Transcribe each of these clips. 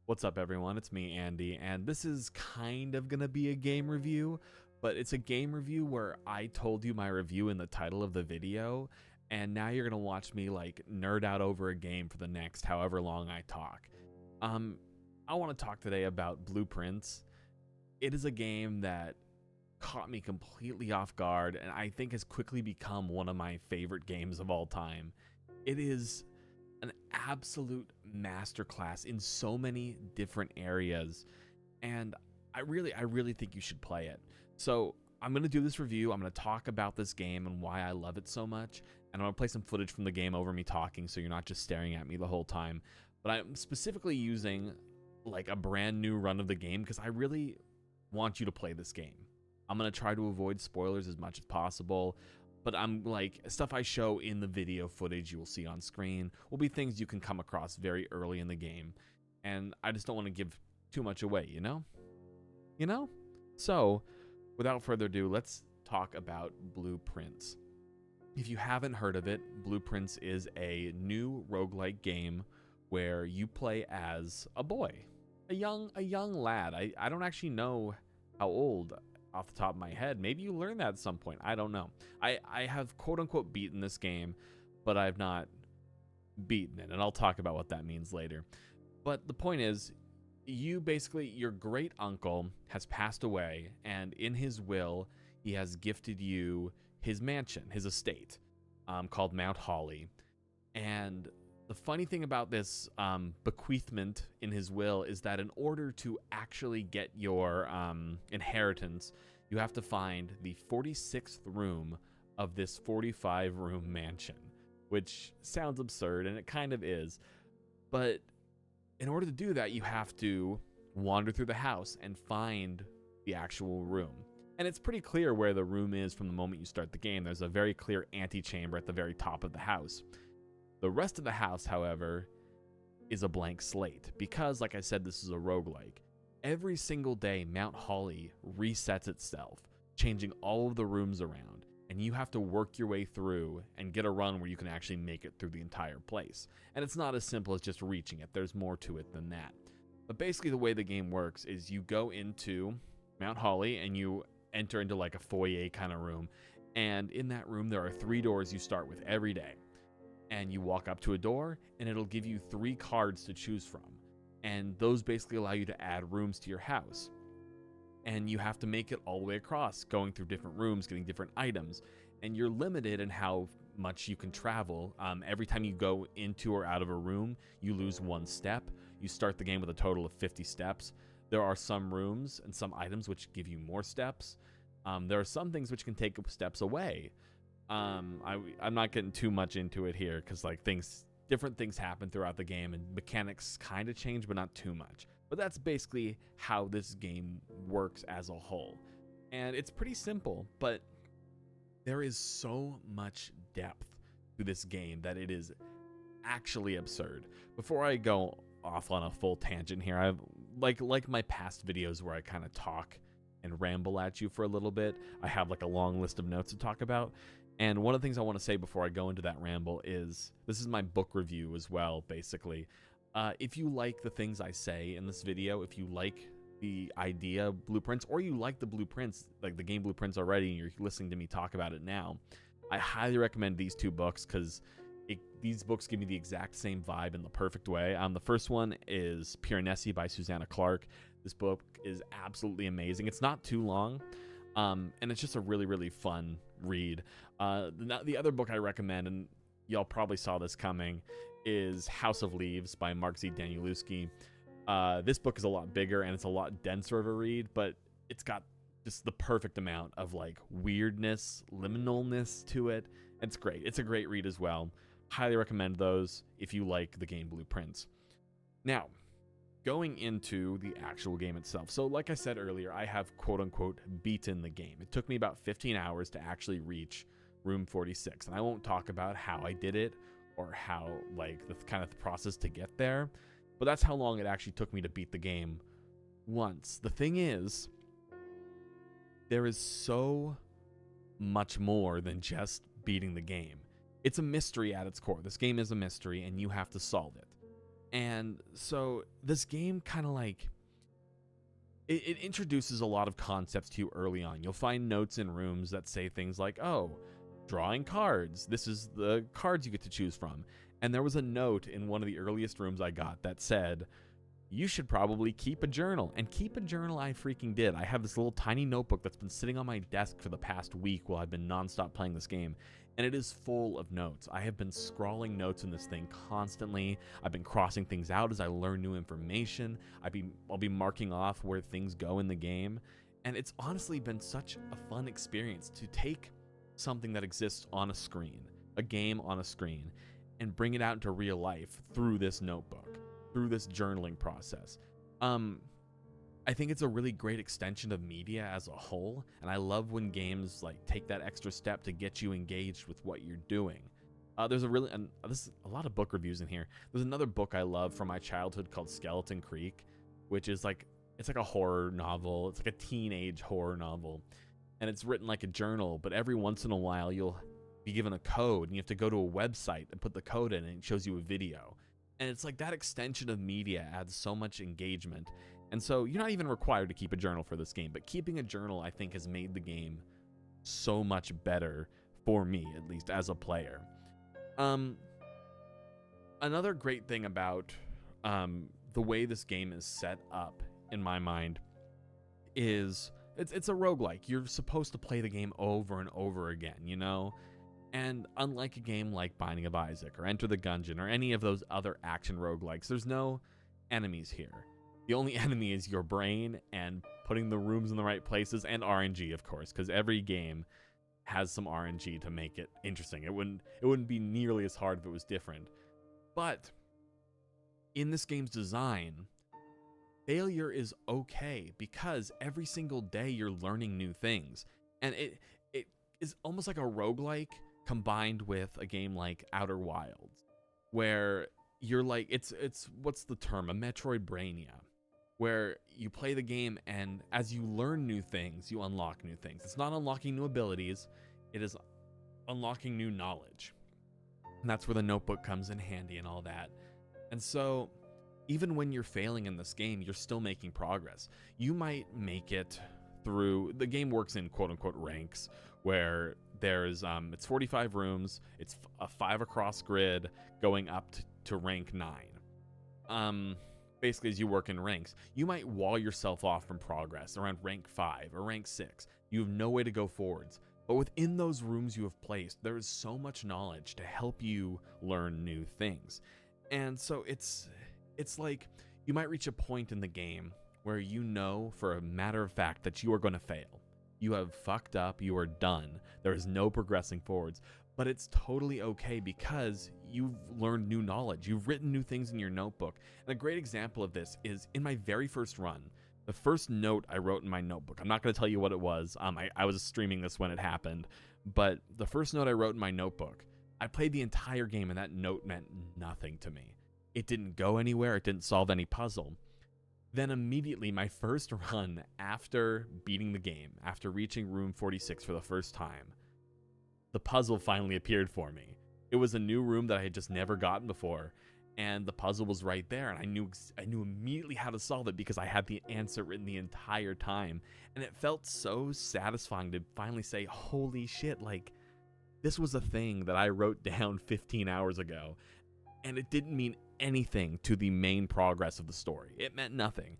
What's up, everyone? It's me, Andy, and this is kind of gonna be a game review, but it's a game review where I told you my review in the title of the video, and now you're gonna watch me like nerd out over a game for the next however long I talk. Um, I want to talk today about Blueprints. It is a game that caught me completely off guard, and I think has quickly become one of my favorite games of all time. It is an absolute masterclass in so many different areas, and I really think you should play it. So I'm going to do this review. I'm going to talk about this game and why I love it so much, and I'm going to play some footage from the game over me talking so you're not just staring at me the whole time. But I'm specifically using like a brand new run of the game because I really want you to play this game. I'm going to try to avoid spoilers as much as possible, but I'm like, stuff I show in the video footage you will see on screen will be things you can come across very early in the game, and I just don't want to give too much away, you know? So without further ado, let's talk about Blueprints. If you haven't heard of it, Blueprints is a new roguelike game where you play as a boy, a young lad. I don't actually know how old off the top of my head. Maybe you learned that at some point. I don't know. I have quote unquote beaten this game, but I've not beaten it, and I'll talk about what that means later. But the point is, your great uncle has passed away, and in his will, he has gifted you his mansion, his estate, called Mount Holly. And the funny thing about this bequeathment in his will is that in order to actually get your inheritance, you have to find the 46th room of this 45-room mansion, which sounds absurd, and it kind of is. But in order to do that, you have to wander through the house and find the actual room. And it's pretty clear where the room is from the moment you start the game. There's a very clear antechamber at the very top of the house. The rest of the house, however, is a blank slate because, like I said, this is a roguelike. Every single day, Mount Holly resets itself, changing all of the rooms around, and you have to work your way through and get a run where you can actually make it through the entire place. And it's not as simple as just reaching it. There's more to it than that. But basically, the way the game works is you go into Mount Holly and you enter into like a foyer kind of room, and in that room, there are 3 doors you start with every day. And you walk up to a door, and it'll give you 3 cards to choose from. And those basically allow you to add rooms to your house. And you have to make it all the way across, going through different rooms, getting different items. And you're limited in how much you can travel. Every time you go into or out of a room, you lose 1 step. You start the game with a total of 50 steps. There are some rooms and some items which give you more steps. There are some things which can take steps away. I'm not getting too much into it here because like different things happen throughout the game and mechanics kind of change, but not too much. But that's basically how this game works as a whole. And it's pretty simple, but there is so much depth to this game that it is actually absurd. Before I go off on a full tangent here, I've like my past videos where I kind of talk and ramble at you for a little bit. I have like a long list of notes to talk about. And one of the things I want to say before I go into that ramble is this is my book review as well, basically. If you like the things I say in this video, if you like the idea of Blueprints, or you like the Blueprints, like the game Blueprints already, and you're listening to me talk about it now, I highly recommend these 2 books because these books give me the exact same vibe in the perfect way. The first one is Piranesi by Susanna Clark. This book is absolutely amazing. It's not too long. And it's just a really, really fun read. The other book I recommend, and y'all probably saw this coming, is House of Leaves by Mark Z. Danielewski. This book is a lot bigger and it's a lot denser of a read, but it's got just the perfect amount of like weirdness, liminalness to it. It's great. It's a great read as well. Highly recommend those if you like the game Blueprints. Now, going into the actual game itself. So like I said earlier, I have quote unquote beaten the game. It took me about 15 hours to actually reach room 46. And I won't talk about how I did it or how like the kind of the process to get there, but that's how long it actually took me to beat the game once. The thing is, there is so much more than just beating the game. It's a mystery at its core. This game is a mystery and you have to solve it. And so this game kind of like it introduces a lot of concepts to you early on. You'll find notes in rooms that say things like, oh, drawing cards. This is the cards you get to choose from. And there was a note in one of the earliest rooms I got that said, you should probably keep a journal. And keep a journal I freaking did. I have this little tiny notebook that's been sitting on my desk for the past week while I've been nonstop playing this game. And it is full of notes. I have been scrawling notes in this thing constantly. I've been crossing things out as I learn new information. I'll be marking off where things go in the game. And it's honestly been such a fun experience to take something that exists on a screen, a game on a screen, and bring it out into real life through this notebook, through this journaling process. I think it's a really great extension of media as a whole, and I love when games like take that extra step to get you engaged with what you're doing. There's a lot of book reviews in here. There's another book I love from my childhood called Skeleton Creek, which is it's like a horror novel. It's like a teenage horror novel, and it's written like a journal, but every once in a while you'll be given a code, and you have to go to a website and put the code in, and it shows you a video. And it's like that extension of media adds so much engagement. And so you're not even required to keep a journal for this game, but keeping a journal, I think, has made the game so much better for me, at least as a player. Another great thing about the way this game is set up, in my mind, is it's a roguelike. You're supposed to play the game over and over again, you know? And unlike a game like Binding of Isaac or Enter the Gungeon or any of those other action roguelikes, there's no enemies here. The only enemy is your brain and putting the rooms in the right places, and RNG, of course, because every game has some RNG to make it interesting. It wouldn't be nearly as hard if it was different. But in this game's design, failure is okay because every single day you're learning new things. And it is almost like a roguelike combined with a game like Outer Wilds, where you're like, it's what's the term? A Metroidvania, where you play the game and as you learn new things, you unlock new things. It's not unlocking new abilities, it is unlocking new knowledge. And that's where the notebook comes in handy and all that. And so even when you're failing in this game, you're still making progress. You might make it through, the game works in quote unquote ranks, where there's it's 45 rooms, it's a 5 across grid going up to rank 9. Basically, as you work in ranks, you might wall yourself off from progress around rank 5 or rank 6. You have no way to go forwards. But within those rooms you have placed, there is so much knowledge to help you learn new things. And so it's like you might reach a point in the game where you know for a matter of fact that you are going to fail. You have fucked up, you are done. There is no progressing forwards. But it's totally okay because you've learned new knowledge. You've written new things in your notebook. And a great example of this is in my very first run, the first note I wrote in my notebook. I'm not going to tell you what it was. I was streaming this when it happened. But the first note I wrote in my notebook, I played the entire game and that note meant nothing to me. It didn't go anywhere. It didn't solve any puzzle. Then immediately, my first run after beating the game, after reaching room 46 for the first time, the puzzle finally appeared for me. It was a new room that I had just never gotten before, and the puzzle was right there, and I knew immediately how to solve it because I had the answer written the entire time. And it felt so satisfying to finally say, holy shit, like, this was a thing that I wrote down 15 hours ago, and it didn't mean anything to the main progress of the story. It meant nothing.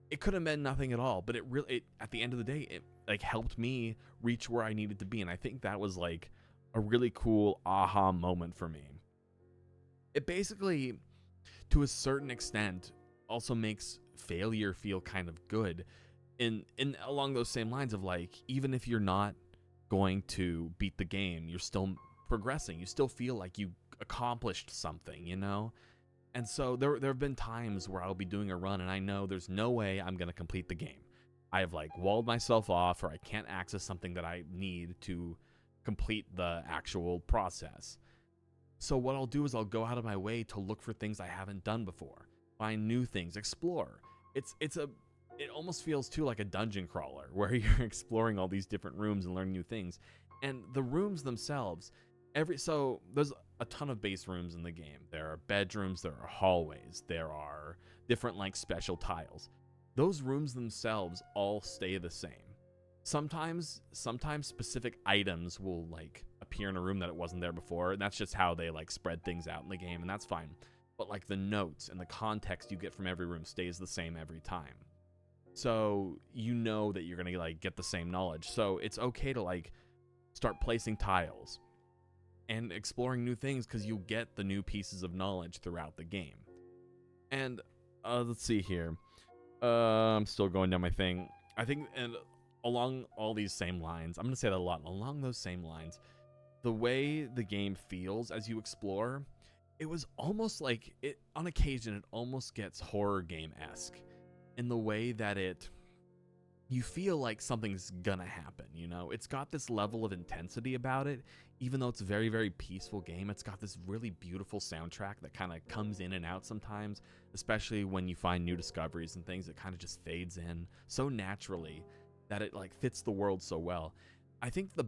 It could have meant nothing at all, but it at the end of the day, it like helped me reach where I needed to be, and I think that was like a really cool aha moment for me. It basically, to a certain extent, also makes failure feel kind of good in along those same lines of like, even if you're not going to beat the game, you're still progressing. You still feel like you accomplished something, you know? And so there have been times where I'll be doing a run and I know there's no way I'm going to complete the game. I have like walled myself off, or I can't access something that I need to complete the actual process. So what I'll do is I'll go out of my way to look for things I haven't done before, find new things, explore. It almost feels too like a dungeon crawler where you're exploring all these different rooms and learning new things. And the rooms themselves, so there's a ton of base rooms in the game. There are bedrooms, there are hallways, there are different like special tiles. Those rooms themselves all stay the same. Sometimes specific items will like appear in a room that it wasn't there before, and that's just how they like spread things out in the game, and that's fine. But like the notes and the context you get from every room stays the same every time. So you know that you're gonna like get the same knowledge. So it's okay to like start placing tiles and exploring new things because you'll get the new pieces of knowledge throughout the game. And let's see here. I'm still going down my thing. I think, and along all these same lines, I'm gonna say that a lot. Along those same lines, the way the game feels as you explore, it was almost like it. On occasion, it almost gets horror game-esque in the way that you feel like something's gonna happen, you know? It's got this level of intensity about it, even though it's a very, very peaceful game. It's got this really beautiful soundtrack that kind of comes in and out sometimes, especially when you find new discoveries and things. It kind of just fades in so naturally that it like fits the world so well. I think one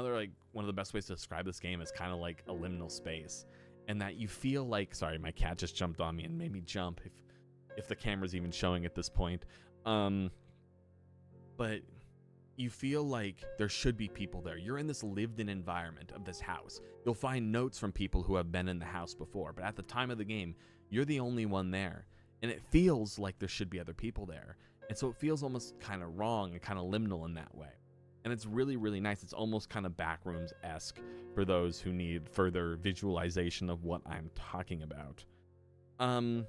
of the best ways to describe this game is kind of like a liminal space, and that you feel like, sorry, my cat just jumped on me and made me jump if the camera's even showing at this point. But you feel like there should be people there. You're in this lived-in environment of this house. You'll find notes from people who have been in the house before, but at the time of the game, you're the only one there, and it feels like there should be other people there. And so it feels almost kind of wrong and kind of liminal in that way. And it's really, really nice. It's almost kind of Backrooms-esque for those who need further visualization of what I'm talking about. And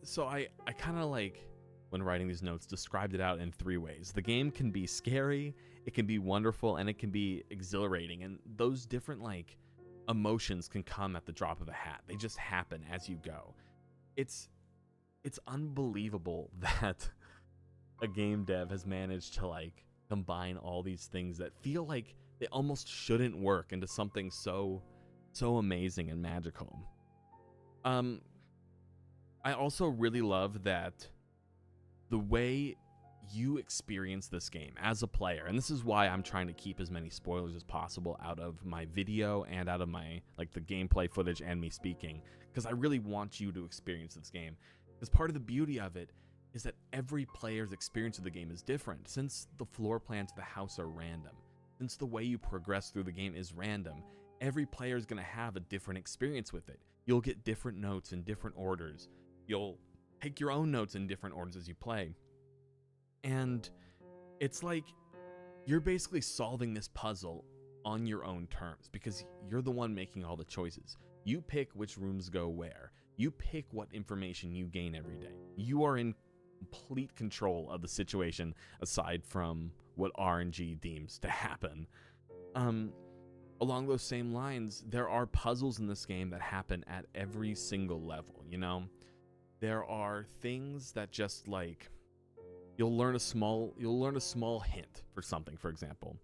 so I kind of like, when writing these notes, described it out in 3 ways. The game can be scary, it can be wonderful, and it can be exhilarating. And those different like emotions can come at the drop of a hat. They just happen as you go. It's unbelievable that a game dev has managed to like combine all these things that feel like they almost shouldn't work into something so amazing and magical. I also really love that the way you experience this game as a player, and this is why I'm trying to keep as many spoilers as possible out of my video and out of my like the gameplay footage and me speaking, because I really want you to experience this game. Because part of the beauty of it is that every player's experience of the game is different, since the floor plans of the house are random. Since the way you progress through the game is random, every player is going to have a different experience with it. You'll get different notes in different orders. You'll take your own notes in different orders as you play. And it's like you're basically solving this puzzle on your own terms, because you're the one making all the choices. You pick which rooms go where. You pick what information you gain every day. You are in complete control of the situation, aside from what RNG deems to happen. Along those same lines, there are puzzles in this game that happen at every single level, you know? There are things that just like you'll learn a small hint for something, for example.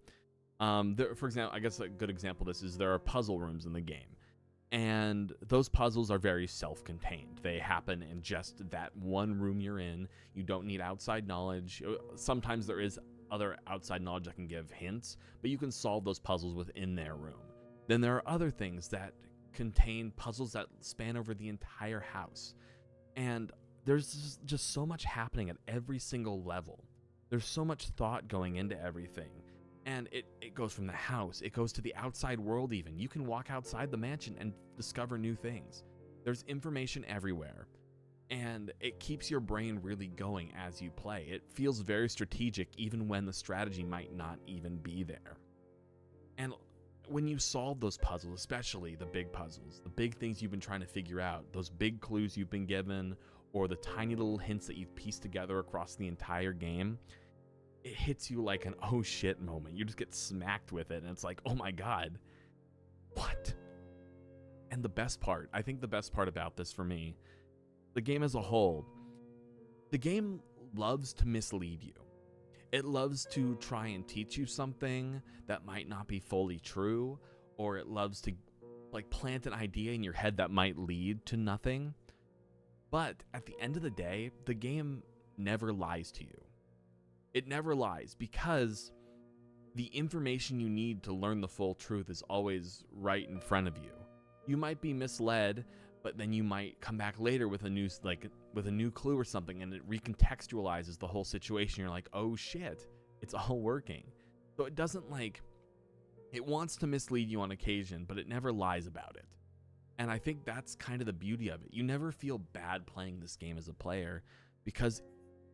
I guess a good example of this is there are puzzle rooms in the game, and those puzzles are very self-contained. They happen in just that one room you're in. You don't need outside knowledge. Sometimes there is other outside knowledge that can give hints, but you can solve those puzzles within their room. Then there are other things that contain puzzles that span over the entire house. And there's just so much happening at every single level. There's so much thought going into everything. And it goes from the house, it goes to the outside world even. You can walk outside the mansion and discover new things. There's information everywhere. And it keeps your brain really going as you play. It feels very strategic even when the strategy might not even be there. And when you solve those puzzles, especially the big puzzles, the big things you've been trying to figure out, those big clues you've been given, or the tiny little hints that you've pieced together across the entire game, it hits you like an oh shit moment. You just get smacked with it, and it's like, oh my god, what? And I think the best part about this for me, the game as a whole, the game loves to mislead you. It loves to try and teach you something that might not be fully true, or it loves to like plant an idea in your head that might lead to nothing. But at the end of the day, the game never lies to you. It never lies, because the information you need to learn the full truth is always right in front of you. You might be misled, but then you might come back later with a new clue or something, and it recontextualizes the whole situation. You're like, oh shit, it's all working. So it doesn't it wants to mislead you on occasion, but it never lies about it. And I think that's kind of the beauty of it. You never feel bad playing this game as a player because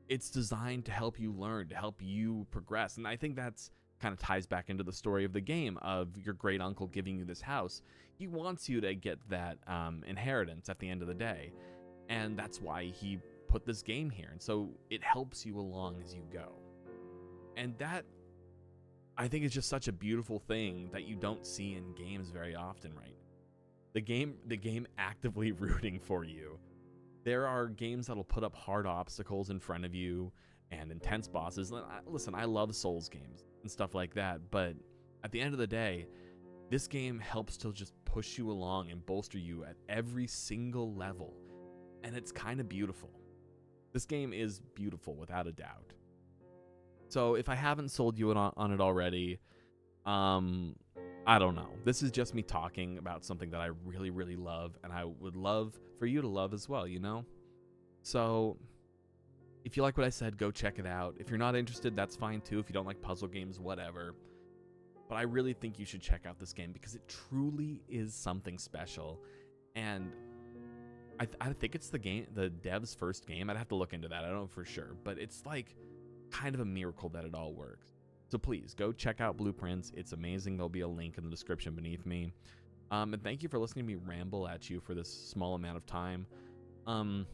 it's designed to help you learn, to help you progress. And I think that's kind of ties back into the story of the game of your great uncle giving you this house. He wants you to get that inheritance at the end of the day. And that's why he put this game here. And so it helps you along as you go. And that, I think, is just such a beautiful thing that you don't see in games very often, right? The game actively rooting for you. There are games that'll put up hard obstacles in front of you and intense bosses. Listen, I love Souls games and stuff like that, but at the end of the day, this game helps to just push you along and bolster you at every single level. And it's kind of beautiful. This game is beautiful, without a doubt. So if I haven't sold you on it already, I don't know. This is just me talking about something that I really, really love, and I would love for you to love as well, you know? So if you like what I said, go check it out. If you're not interested, that's fine too. If you don't like puzzle games, whatever. But I really think you should check out this game because it truly is something special. And I think it's the dev's first game. I'd have to look into that. I don't know for sure. But it's kind of a miracle that it all works. So please go check out Blueprints. It's amazing. There'll be a link in the description beneath me. And thank you for listening to me ramble at you for this small amount of time. I'm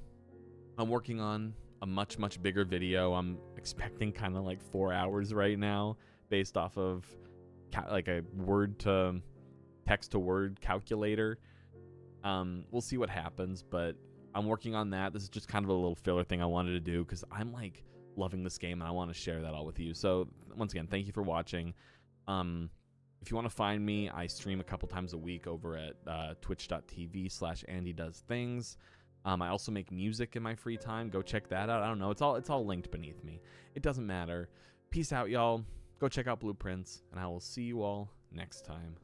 working on a much, much bigger video. I'm expecting kind of 4 hours right now based off of a word to text to word calculator. We'll see what happens, but I'm working on that. This is just kind of a little filler thing I wanted to do because I'm loving this game and I want to share that all with you. So once again, thank you for watching. If you want to find me, I stream a couple times a week over at twitch.tv/AndiDoesThings. I also make music in my free time. Go check that out. I don't know. It's all linked beneath me. It doesn't matter. Peace out, y'all. Go check out Blueprints, and I will see you all next time.